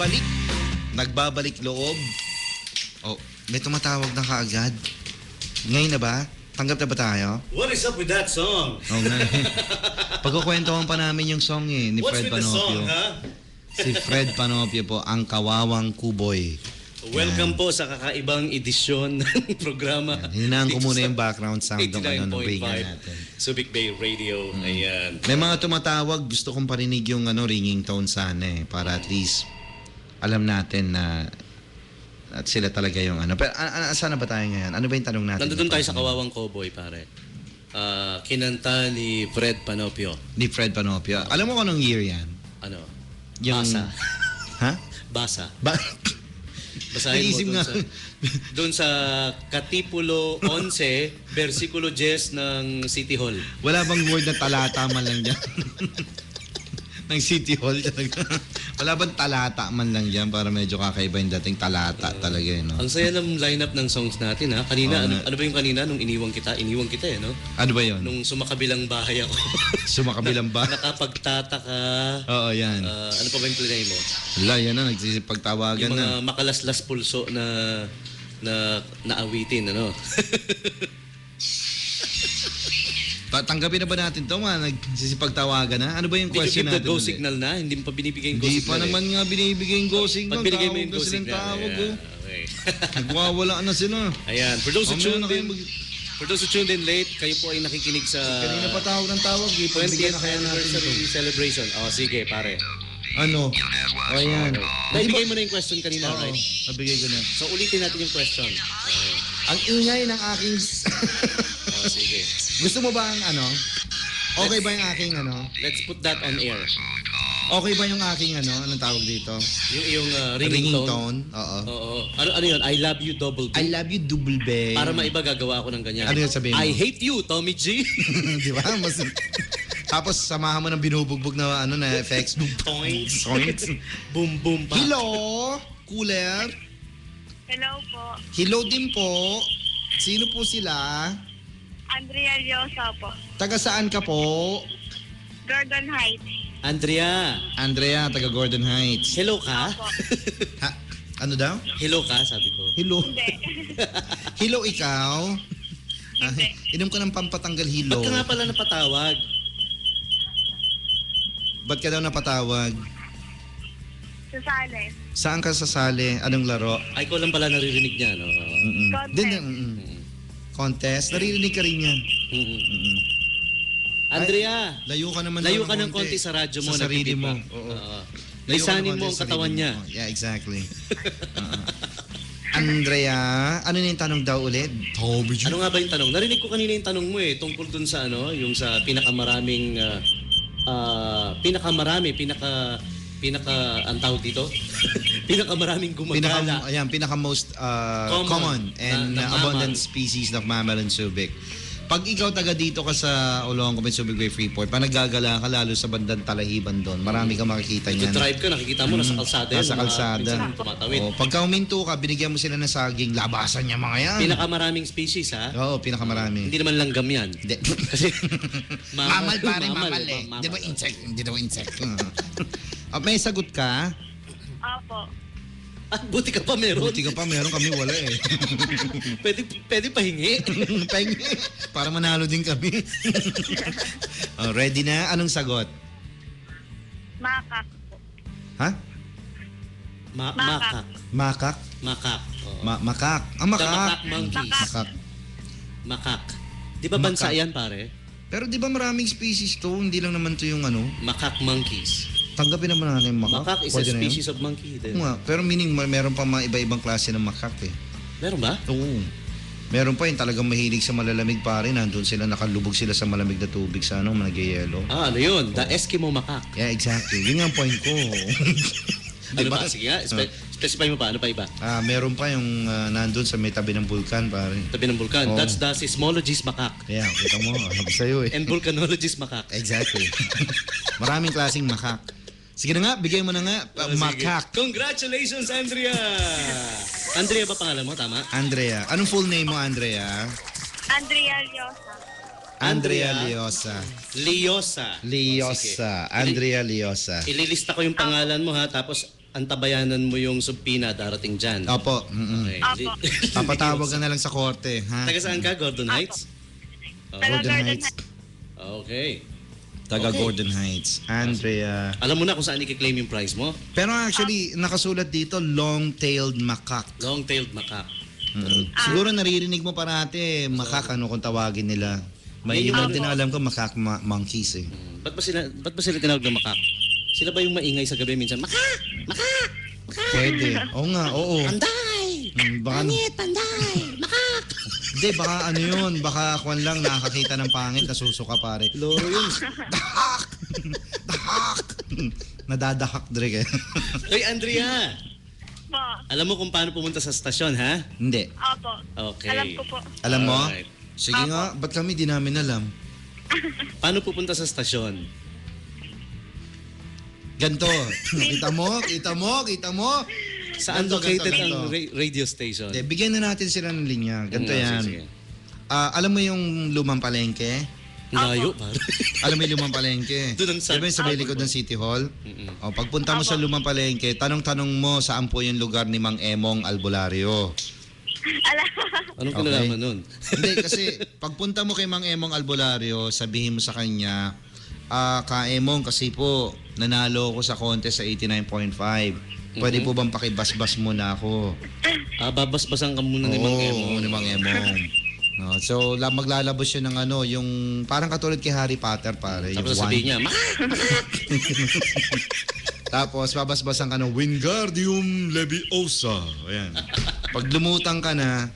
nagbabalik. Nagbabalik loob. Oh, may tumatawag na kaagad. Ngayon na ba? Tanggap na ba tayo? What is up with that song? Oo nga. Pagkukwentuhan pa namin yung song ni What's Fred with the Panopio. song, ha? Si Fred Panopio po, ang Kawawang Kuboy. Welcome po sa kakaibang edisyon ng programa. Hinaan ko muna yung background sound ng ano, ng 89.5 natin. Subic Bay Radio. Ayan. May mga tumatawag, gusto kong parinig yung ringing tone sana para at least alam natin na at sila talaga yung ano. Pero saan na ba tayo ngayon? Ano ba yung tanong natin? Nandun tayo sa Kawawang Cowboy, pare. Kinanta ni Fred Panopio. Ni Fred Panopio. Alam mo kung anong year yan? Ano? Yung... Basa. Ha? Basa. Naisip Basahin mo nga. doon sa Katipulo 11, versikulo 10 ng City Hall. Wala bang word na talata man lang dyan? Ng City Hall talaga. Wala bang talata man lang dyan para medyo kakaiba yung dating talata talaga no? Ang saya ng lineup ng songs natin ha. Kanina, ano ba yung kanina nung iniwang kita? Iniwang kita no? Ano ba yun? Nung sumakabilang bahay ako. Sumakabilang ba? Nakapagtataka. Oo, yan. Ano pa ba yung play mo? Wala, yan na. Nagsisipagtawagan Yung na. mga makalaslas pulso na naawitin, ano? Tanggapin na ba natin ito? Nagsisipagtawagan na? Ano ba yung Did you question give the natin? go signal na? Hindi mo pa binibigay yung go Hindi signal. pa naman nga binibigay yung go signal. Pag binigay mo yung Tawag go na silang signal. tawag, Yeah, okay. Nagwawala na sila. Ayan. For those who Mamaya tuned na kayo in, for those who tuned in late, kayo po ay nakikinig sa Kanina pa tawag ng tawag. 20th anniversary celebration. Sige, pare. Ano? O yan. Naibigay mo na yung question kanina, Oo, right? nabigay ko na. So, ulitin natin yung question. Okay. Ang ingay ng aking... Sige. Gusto mo ba ang ano? Okay ba yung aking ano? Let's put that on air. Okay ba yung aking ano? Anong tawag dito? Yung ringing tone. Oo. Oo. Ano yun? I love you double B. I love you double bay. Para maiba gagawa ako ng ganyan. Ano yun sabihin mo? I hate you, Tommy G. Di ba? Tapos samahan mo ng binubugbog na ano na effects. Points. Points. Boom, boom, pa. Hello? Cooler? Hello po. Hello din po. Sino po sila? Andrea Liosa po. Taga saan ka po? Gordon Heights. Andrea, taga Gordon Heights. Hello ka? Po. Ha? Ano daw? Hello ka, sabi ko. Hello? Hindi. Hello ikaw? Inom ka ng pampatanggal hilo. Ba't ka nga pala napatawag? Ba't ka daw napatawag? Sa Sales. Saan ka sasali? Anong laro? Ay, ko lang pala naririnig niya, no? Contest. Contest? Naririnig ka rin yan. Andrea, Layo ka naman layo daw ka ng konti sa radyo mo. Sa sarili mo. nagpipip ka. Oo. Oo. Layo ka Lisanin ng mo konti ang sa katawan sarili niya. mo. Yeah, exactly. Andrea, ano na yung tanong daw ulit? Ano nga ba yung tanong? Narinig ko kanina yung tanong mo tungkol dun sa yung sa pinakamaraming ang tawag dito? Pinakamaraming gumagala. Pinaka most common and na abundant mammal. species of mammal and subic. Pag ikaw taga dito ka sa Olongapo, Subic Bay, Freeport, pag naggagala ka lalo sa bandang Talahiban doon, marami kang makikita niyan. Drive ka, nakikita mo nasa kalsada. Nasa yung mga kalsada. minsan tumatawid. Pagka huminto ka, binigyan mo sila ng saging, labasan niya mga yan. Pinakamaraming species, ha? Oo, pinakamarami. Hindi naman langgam yan. Hindi. Kasi Mamal pare, mamal eh. Di ba insect? Hindi daw insect. May sagot ka? Opo. Buti ka pa meron. Buti ka pa, meron kami wala eh. Pwede pahingi. Pengi. Para manalo din kami. Ready na? Anong sagot? Makak po. Ha? Makak. Makak? Makak. Oo. Makak. The Makak. Makak monkeys. Makak. Makak. Di ba bansa Makak. yan, pare? Pero di ba maraming species to? Hindi lang naman to yung ano. Makak monkeys. Tanggapin naman natin yung makak. Makak is a Pwede na yun. species of monkey. Oo nga, pero meaning meron pa mga iba-ibang klase ng makak eh. Meron ba? Oo. Meron pa yung talagang mahilig sa malalamig pare. Nandun sila, nakalubog sila sa malamig na tubig sa nagyayelo. Ano yun? The Eskimo makak. Yeah, exactly. Yun nga ang point ko. Ano Diba? ba? Sige nga, specify mo pa. Ano pa iba? Meron pa yung nandun sa may tabi ng vulkan pare. Tabi ng vulkan. Oo. That's the seismologist makak. Kaya, kita mo, sabi sa'yo eh. And volcanologist makak. Exactly. Maraming klaseng makak. Sige na nga, bigay mo na nga. Makak. Congratulations, Andrea! Andrea ba pangalan mo? Tama? Andrea. Anong full name mo, Andrea? Andrea Liosa. Andrea Liosa. Liosa. Liosa. Sige. Andrea Liosa. Ililista ko yung pangalan mo ha, tapos antabayanan mo yung subpina darating dyan. Opo. Okay. Opo. Papatawag ka na lang sa korte, ha? Taga saan ka? Gordon Heights? Taga Gordon Gordon Heights. Heights. Okay. Taga Okay. Gordon Heights. Andrea. Alam mo na kung saan i-claim yung prize mo? Pero actually, nakasulat dito, long-tailed macaque. Long-tailed macaque. Siguro naririnig mo parati, macaque ano kung tawagin nila. May Yan iba yung- din na alam ko, macaque monkeys eh. Ba't ba sila tinawag ng macaque? Sila ba yung maingay sa gabi minsan? Macaque! Macaque! Pwede. Oo nga, oo. Panday! Baka, Panday! Macaque! hindi, baka ano yun, baka kwan lang nakakita ng pangit, nasusuka pare. Loro yun. Dahak! Dahak! Nadadahak direk eh. Hoy, Andrea! Po. Alam mo kung paano pumunta sa stasyon, ha? Hindi. Opo. Okay. Alam ko po. Alam mo? Alright. Sige nga, ba't kami di namin alam? Paano pupunta sa stasyon? Ganto. Kita mo? Kita mo? Kita mo? Saan Ganto, located ganto, ang ganto. radio station? Hindi, bigyan na natin sila ng linya. Ganto Sige, yan. sige. Alam mo yung lumang palengke? Layo, pare. Alam mo yung lumang palengke? Doon ang Diba yung sa may likod ng City Hall? Mm-mm. O, pagpunta mo sa lumang palengke, tanong-tanong mo saan po yung lugar ni Mang Emong Albularyo. Anong Okay. kinalaman nun? Hindi, kasi pagpunta mo kay Mang Emong Albularyo, sabihin mo sa kanya, Ka Emong, kasi po, nanalo ako sa contest sa 89.5. Pwede po bang pakibasbas muna ako? Babasbasan ka muna ni Mang Emo. Oo, ni Mang Emong. No, so, maglalabas yun ng ano, yung parang katulad kay Harry Potter, pare. Tapos yung sasabihin niya, Tapos, babasbasan ka ng Wingardium Leviosa. Ayan. Pag lumutang ka na,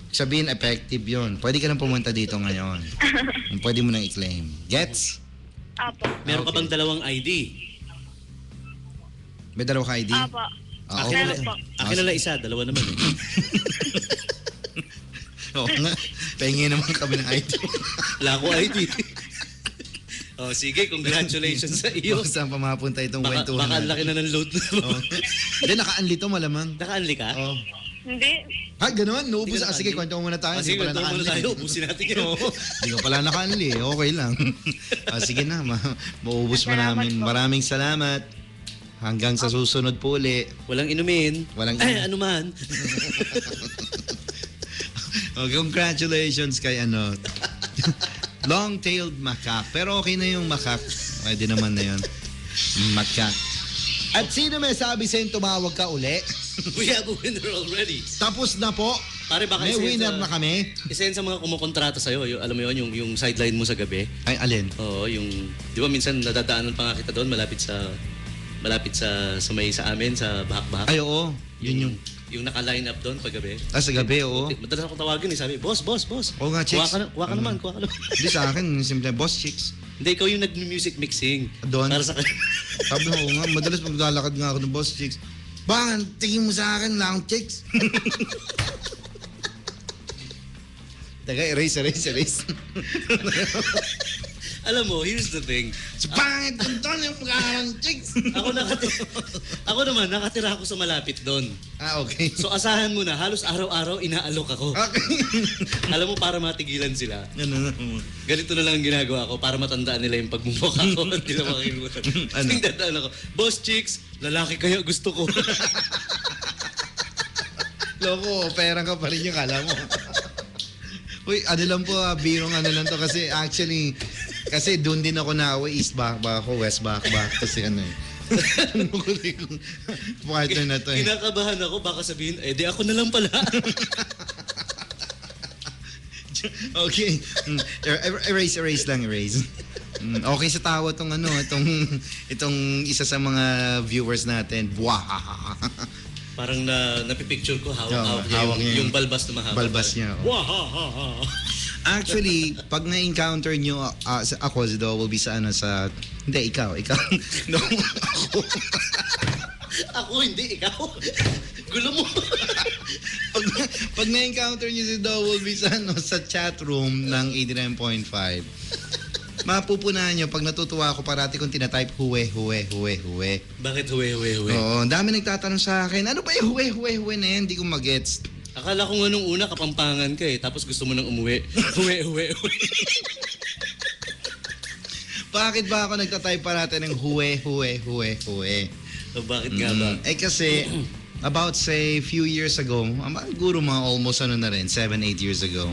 sabihin effective yun. Pwede ka nang pumunta dito ngayon. Pwede mo nang i-claim. Gets? Opo. meron ka Okay. bang dalawang ID? May dalawa ka ID? Opo. Ah, Akin, okay. Meron po. akin na lang isa, dalawa naman eh. Oo nga. Pahingi naman kami ng ID. Wala ko ID. Oh, sige, congratulations sa iyo. Kung saan pa mapunta itong Baka kwentuhan ang laki na ng load. Oo. Hindi, naka-unli to malamang. Naka-unli ka? Oh. Hindi. Ha, gano'n? Naubos. Hindi ka Sige, naka-unli? kwento mo muna tayo. Sige, Hindi pala kwento muna naka-unli. tayo. Ubusin natin yun. Oo. Hindi ka pala naka-unli. Okay lang. Sige na, maubos mo Salamat namin. po. Maraming salamat. Hanggang sa susunod po uli. Walang inumin. Walang Ay, ano man. Congratulations kay ano. Long-tailed macaque. Pero okay na yung macaque. Pwede naman na yun. Macaque. At sino may sabi sa'yo tumawag ka uli? We have a winner already. Tapos na po. Pare, baka May isa yun winner sa- na kami. Isa yun sa mga kumukontrata sa'yo. Alam mo yun, yung sideline mo sa gabi. Ay, alin? Oo, yung... Di ba minsan nadadaanan pa nga kita doon, malapit sa may sa amin, sa bahak-bahak. Ay, oo. Yun yung... Yung naka-line up doon pag gabi. Sa gabi, oo. Madalas ako tawagin sabi, boss. Oo nga, chicks. Kuha ka naman. Hindi sa akin, simple, boss chicks. Hindi, ikaw yung nag-music mixing. Doon? Para sa Sabi ko, oo nga, madalas maglalakad nga ako ng boss chicks. Bakit? Tingin mo sa akin, lang chicks. Taga, erase. Alam mo, here's the thing. Sa pangit kong doon yung pagkakarang chicks. Ako naman, nakatira ako sa malapit doon. Okay. So asahan mo na, halos araw-araw inaalok ako. Okay. Alam mo, para matigilan sila. Ano? Ganito na lang ang ginagawa ko para matandaan nila yung pagmumukha ko at hindi na makakilimutan. Ano? Tingnan ako, boss chicks, lalaki kaya gusto ko. Loko, perang ka pa rin yung kala mo. Uy, ano lang po, birong ano lang to kasi actually, kasi doon din ako na east back ako, west back kasi ano eh. Ano ko rin kung partner na to eh. Kinakabahan ako, baka sabihin, di ako na lang pala. Okay. Erase lang. Okay sa tawa tong ano, itong isa sa mga viewers natin. Buwah. Parang napipicture ko, Oo, hawak-hawak niya, hawak niya yung balbas na mahaba. Balbas niya. Oh. Wahahaha. Actually, pag na-encounter nyo, ako, si Do, will be sa ano, sa... Hindi, ikaw. No, ako. Ako hindi, ikaw. Gulo mo. pag na-encounter nyo si Do, will be sa, ano, sa chat room ng 89.5. Mapupunahan nyo, pag natutuwa ako, parati kong tinatype, huwe. Bakit huwe? Oo, ang dami nagtatanong sa akin, ano ba yung huwe na yan? Hindi ko magets. Akala ko nga nung una kapampangan ka eh, tapos gusto mo nang umuwi. Huwe. Bakit ba ako nagtatype parati ng huwe? O bakit nga ba? Eh kasi, about say few years ago, siguro mga almost ano na rin, 7-8 years ago,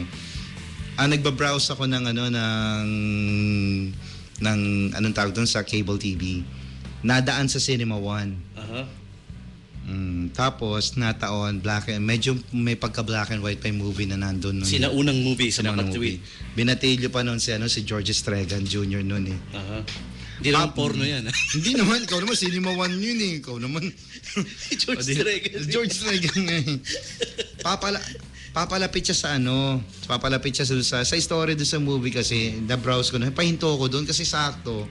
nagbabrowse ako ng anong tawag doon sa cable TV. Nadaan sa Cinema One. Aha. Tapos nataon medyo may pagka black and white pa yung movie na nandun nun. Sinaunang movie sa Sinaunang makatwid. movie. Binatilyo pa noon si George Stregan Jr. noon eh. Aha. Hindi naman porno yan. Hindi naman, ikaw naman Cinema One yun eh. Ikaw naman. George Stregan. George Stregan nga eh. Papalapit siya sa story doon sa movie kasi na-browse ko na. Pahinto ko doon kasi sakto.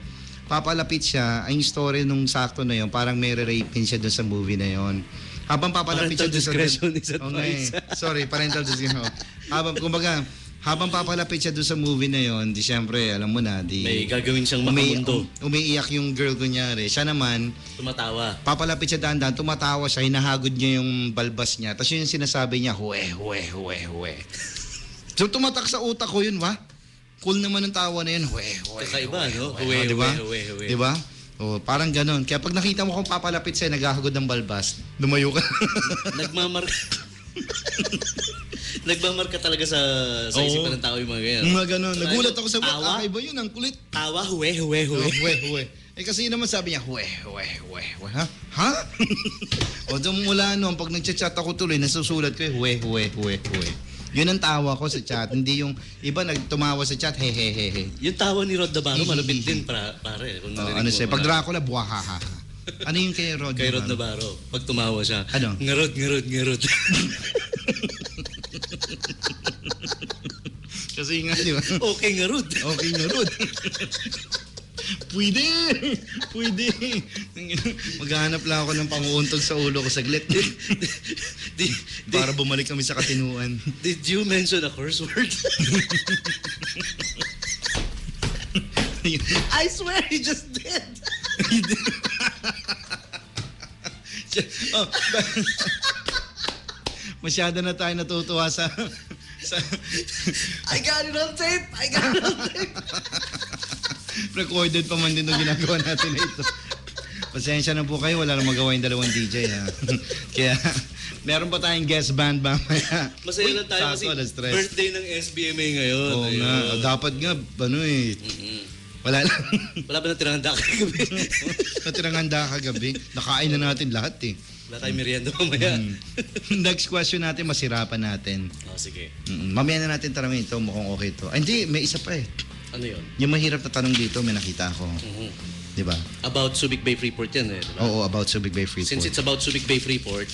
Papalapit siya, ang story nung sakto na yon parang may re-rapin siya doon sa movie na yon. Habang papalapit siya doon sa... Parental discretion is advised. Sorry, parental discretion. Habang papalapit siya doon sa movie na yon, di syempre, alam mo na, May gagawin siyang makamundo. Umiiyak yung girl kunyari. Siya naman, Tumatawa. papalapit siya dahan-dahan, tumatawa siya, hinahagod niya yung balbas niya. Tapos yun yung sinasabi niya, huwe. So tumatak sa utak ko yun, ba? Cool naman ang tawa na yun, huwe. Kakaiba, no? Huwe, Huwe. Diba? O, parang ganon. Kaya pag nakita mo kung papalapit sa'yo, naghahagod ng balbas, lumayo ka. Nagmamarka talaga sa isipan ng tao yung mga ganyan. Mga ganon. Nagulat ako sa Tawa? iba yun, ang kulit. Tawa, huwe. Huwe. Eh kasi yun naman sabi niya, huwe. Ha? Ha? O doon mula noon, pag nagchat-chat ako tuloy, nasusulat ko huwe. Yun ang tawa ko sa chat. Hindi yung iba nagtumawa sa chat, he. Yung tawa ni Rod Navarro, malupit din, pare. Kung narinig mo, Siya? Pag Dracula, buwahaha. Ano yung kay Rod? Kay Rod Navarro, pag tumawa siya, Ano? Ngarod. Kasi nga, di ba? Okay, ngarod. Okay nga, Rod. Pwede. Maghahanap lang ako ng panguuntog sa ulo ko saglit. Para bumalik kami sa katinuan. Did you mention a curse word? I swear he just did. Oh, masyado na tayo natutuwa sa I got it on tape. recorded pa man din yung ginagawa natin na ito. Pasensya na po kayo, wala nang magawa yung dalawang DJ ha. Kaya meron pa tayong guest band mamaya. Masaya lang tayo kasi birthday ng SBMA ngayon. Oo nga, dapat nga, wala lang. Wala ba natirang handa kagabi? Natirang handa kagabi. Nakain na natin lahat eh. Wala tayong merienda mamaya. Next question natin, masirapan natin. Oh, sige. Mamaya na natin taramin ito, mukhang okay to. Ay, hindi, may isa pa eh. Ano yun? Yung mahirap na tanong dito, may nakita ko. Di ba? About Subic Bay Freeport yan eh. Diba? Oo, about Subic Bay Freeport. Since it's about Subic Bay Freeport,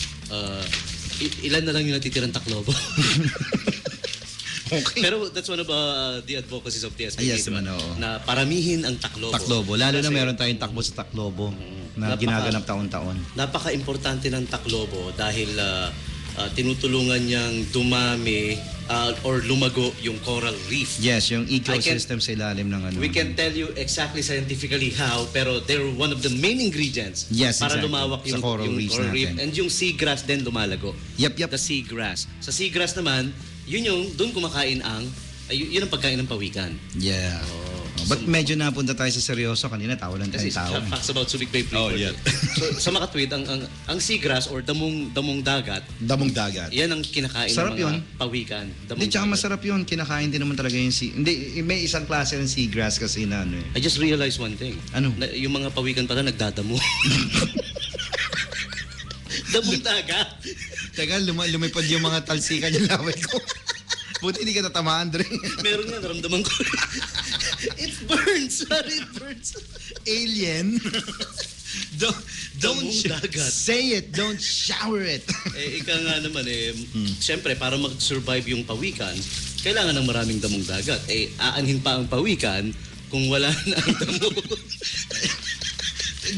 ilan na lang yung natitirang Tacloban? Okay. Pero that's one of the advocacies of TSPB. Yes, diba? naman, oo. Na paramihin ang Tacloban. Tacloban. Lalo na Kasi meron tayong takbo sa Tacloban na ginaganap taon-taon. Napaka-importante ng Tacloban dahil tinutulungan niyang dumami or lumago yung coral reef. Yes, yung ecosystem sa ilalim ng ano. We can tell you exactly scientifically how, pero they're one of the main ingredients Yes, para exactly. lumawak Sa yung coral reefs coral reef. natin. And yung seagrass din lumalago. Yep. The seagrass. Sa seagrass naman, yun yung doon kumakain yun ang pagkain ng pawikan. Yeah. But medyo napunta tayo sa seryoso kanina, tawa lang Kasi tayo. facts about Subic Bay Freeport. So sa makatwid, ang seagrass or damong dagat, Damong dagat. yan ang kinakain Sarap ng mga yun. pawikan. Hindi, tsaka masarap yun. Kinakain din naman talaga yung Hindi, may isang klase ng seagrass kasi na ano eh. I just realized one thing. Ano? Yung mga pawikan pala nagdadamo. Damong dagat. Teka, lumipad yung mga talsikan yung laway ko. Buti hindi ka tatamaan, Dre. Meron nga, naramdaman ko. It burns. Sorry, it burns. Alien. Don't dagat. say it. Don't shower it. Ika nga naman siyempre para mag-survive yung pawikan, kailangan ng maraming damong dagat. Aanhin pa ang pawikan kung wala na ang damo.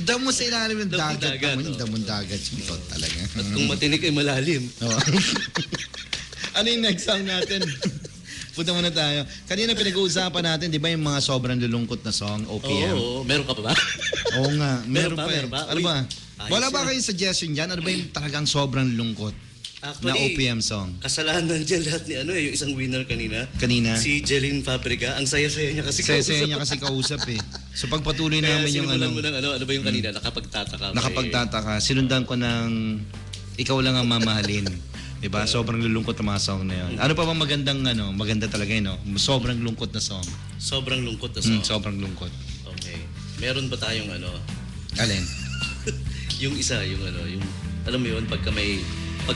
Damo sa ilalim ng Damong dagat. dagat, Damong dagat. Ito talaga. At kung matinik ay malalim. Oo. Ano yung next song natin? Punta muna tayo. Kanina pinag-uusapan natin, di ba yung mga sobrang lulungkot na song, OPM? Oo, meron ka pa ba? Oo nga, meron Meron pa. ba? Ano Uy, ba? ayos Wala ba yan. kayong suggestion dyan? Ano ba yung talagang sobrang lungkot? na Actually, OPM song. kasalanan dyan lahat ni yung isang winner kanina. Kanina. Si Jeline Fabrica. Ang saya-saya niya kasi Saya-saya niya kasi kausap eh. So pagpatuloy Kaya namin yung sinimulan ano, mo ng ano ba yung kanina? Nakapagtataka. nakapagtataka, sinundan ko ng Ikaw Lang Ang Mamahalin. Diba? Sobrang lulungkot na mga song na yun. Ano pa bang maganda talaga yun, no? Sobrang lungkot na song. Sobrang lungkot na song. Sobrang lungkot. Okay. Meron ba tayong Alin? yung isa, yung alam mo yun, pag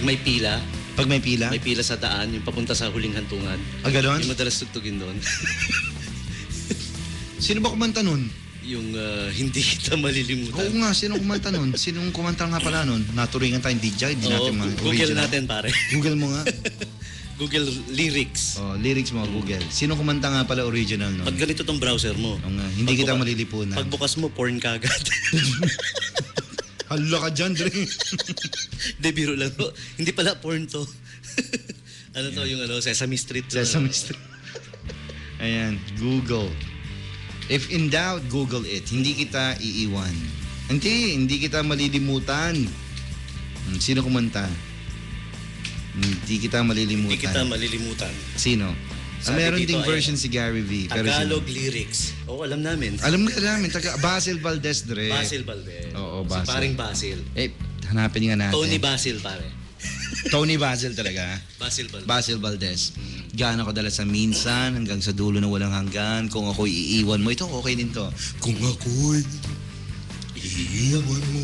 may pila, Pag may pila? may pila sa daan, yung papunta sa huling hantungan. Ah, ganon? Yung madalas tugtugin doon. Sino ba kumanta nun? yung hindi kita malilimutan. Oo nga, sino kumanta nun? Sinong kumanta nga pala nun? Naturingan tayong DJ, di natin Google original. natin pare. Google mo nga. Google lyrics. Oh, lyrics mo, Google. Sino kumanta nga pala original nun? Pag ganito tong browser mo. Oo nga, hindi kita malilipunan. Pagbukas mo, porn ka agad. Hala ka dyan, Dre. De, biro lang. Hindi pala porn to. Ano to, yung Sesame Street. Sesame Street. Ayan, Google. If in doubt, Google it. Hindi kita iiwan. Hindi kita malilimutan. Sino kumanta? Hindi kita malilimutan. Hindi kita malilimutan. Sino? Meron ding version si Gary V. Pero Tagalog lyrics. Oo, alam namin. Alam ka namin. Basil Valdez, Dre. Basil Valdez. Oo, Si Basil. paring Basil. Hanapin nga natin. Tony Basil, pare. Tony Basil talaga. Basil Valdez. Basil Valdez. Gaano kadala sa minsan hanggang sa dulo na walang hanggan. Kung ako'y iiwan mo. Ito, okay din to. Kung ako'y iiwan mo.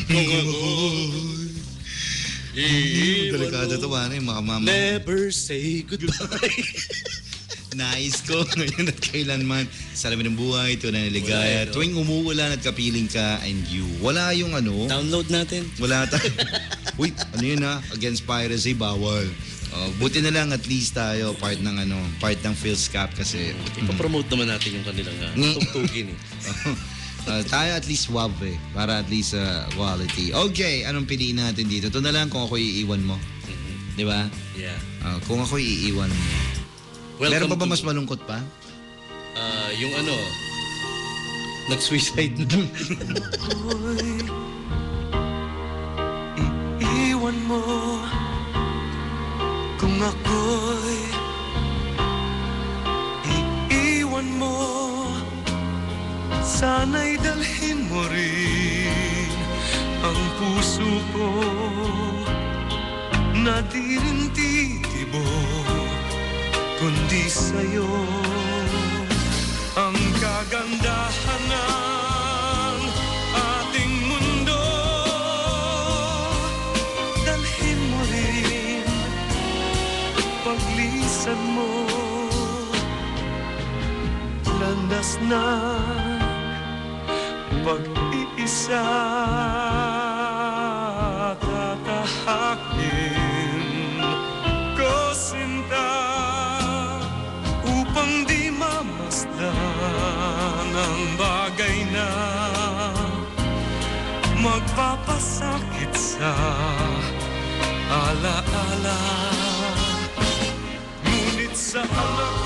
Kung ako'y iiwan Delikado to, ano yung mga mama. Never say goodbye. Nais ko ngayon at kailanman sa lamin ng buhay, tunay na ligaya. Wala, no? Tuwing umuulan at kapiling ka and you. Wala yung Download natin. Wala tayo. Wait, ano yun ha? Against piracy, bawal. Buti na lang at least tayo part ng PhilSCAP kasi Ipapromote naman natin yung kanilang tugtugin eh. tayo at least WAV eh. Para at least quality. Okay, anong piliin natin dito? Ito na lang kung ako'y iiwan mo. Di ba? Yeah. Kung ako'y iiwan mo. Meron pa ba to- mas malungkot pa? yung nag-suicide na. Iiwan mo kung ako'y iiwan mo. Sana'y dalhin mo rin ang puso ko na di rin titibok kundi sa'yo. Ang kagandahan ng ating mundo, dalhin mo rin paglisan mo. Landas na pag-iisa, tatahakin ko sinta upang di mamasdan ang bagay na magpapasakit sa alaala. Ngunit sa anak